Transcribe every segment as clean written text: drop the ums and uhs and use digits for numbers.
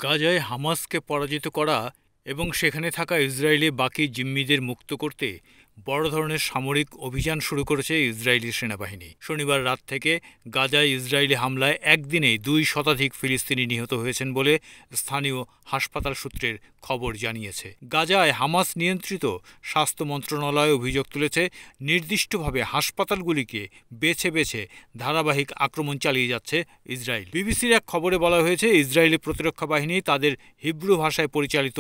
গাজায় হামাসকে পরাজিত করা এবং সেখানে থাকা ইসরায়েলি বাকি জিম্মিদের মুক্ত করতে বড় ধরনের সামরিক অভিযান শুরু করেছে ইসরায়েলি সেনাবাহিনী। শনিবার রাত থেকে গাজায় ইসরায়েলি হামলায় একদিনেই ২ শতাধিক ফিলিস্তিনি নিহত হয়েছেন বলে স্থানীয় হাসপাতাল সূত্রের খবর জানিয়েছে। গাজায় হামাস নিয়ন্ত্রিত স্বাস্থ্য মন্ত্রণালয় অভিযোগ তুলেছে, নির্দিষ্টভাবে হাসপাতালগুলিকে বেছে বেছে ধারাবাহিক আক্রমণ চালিয়ে যাচ্ছে ইসরায়েল। বিবিসির এক খবরে বলা হয়েছে, ইসরায়েলি প্রতিরক্ষা বাহিনী তাদের হিব্রু ভাষায় পরিচালিত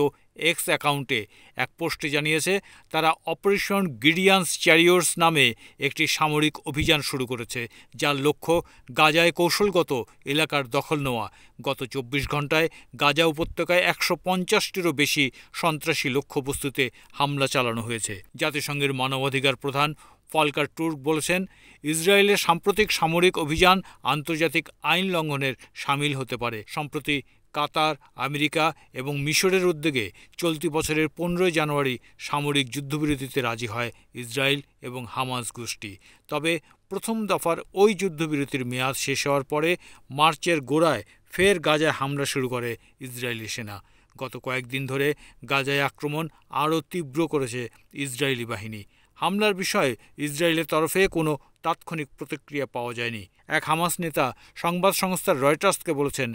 এক্স অ্যাকাউন্টে এক পোস্টে জানিয়েছে, তারা অপারেশন গিডিয়ানস চ্যারিয়র্স নামে একটি সামরিক অভিযান শুরু করেছে, যার লক্ষ্য গাজায় কৌশলগত এলাকার দখল নেওয়া। গত ২৪ ঘণ্টায় গাজা উপত্যকায় ১৫০টিরও বেশি সন্ত্রাসী লক্ষ্যবস্তুতে হামলা চালানো হয়েছে। জাতিসংঘের মানবাধিকার প্রধান ফলকার টুর্ক বলেছেন, ইসরায়েলের সাম্প্রতিক সামরিক অভিযান আন্তর্জাতিক আইন লঙ্ঘনের শামিল হতে পারে। সম্প্রতি কাতার, আমেরিকা এবং মিশরের উদ্যোগে চলতি বছরের ১৫ জানুয়ারি সামরিক যুদ্ধবিরতিতে রাজি হয় ইসরায়েল এবং হামাস গোষ্ঠী। তবে প্রথম দফার ওই যুদ্ধবিরতির মেয়াদ শেষ হওয়ার পরে মার্চের গোড়ায় ফের গাজায় হামলা শুরু করে ইসরায়েলি সেনা। গত কয়েকদিন ধরে গাজায় আক্রমণ আরও তীব্র করেছে ইসরায়েলি বাহিনী। হামলার বিষয়ে ইসরায়েলের তরফে কোনো তাৎক্ষণিক প্রতিক্রিয়া পাওয়া যায়নি। এক হামাস নেতা সংবাদ সংস্থা রয়টার্সকে বলেছেন,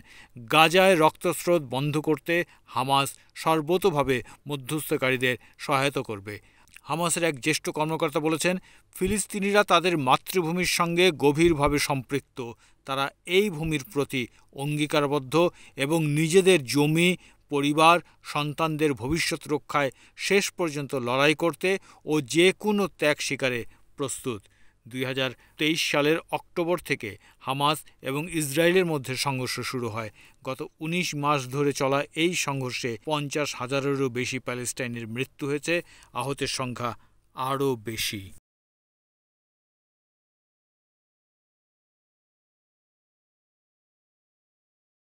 গাজায় রক্তস্রোত বন্ধ করতে হামাস সর্বতোভাবে মধ্যস্থকারীদের সহায়তা করবে। হামাসের এক জ্যেষ্ঠ কর্মকর্তা বলেছেন, ফিলিস্তিনিরা তাদের মাতৃভূমির সঙ্গে গভীরভাবে সম্পৃক্ত। তারা এই ভূমির প্রতি অঙ্গীকারবদ্ধ এবং নিজেদের জমি, পরিবার, সন্তানদের ভবিষ্যৎ রক্ষায় শেষ পর্যন্ত লড়াই করতে ও যে কোনো ত্যাগ স্বীকারে প্রস্তুত। ২০২৩ সালের অক্টোবর থেকে হামাস এবং ইসরায়েলের মধ্যে সংঘর্ষ শুরু হয়। গত ১৯ মাস ধরে চলা এই সংঘর্ষে ৫০,০০০-এরও বেশি প্যালেস্টাইনের মৃত্যু হয়েছে, আহতের সংখ্যা আরও বেশি।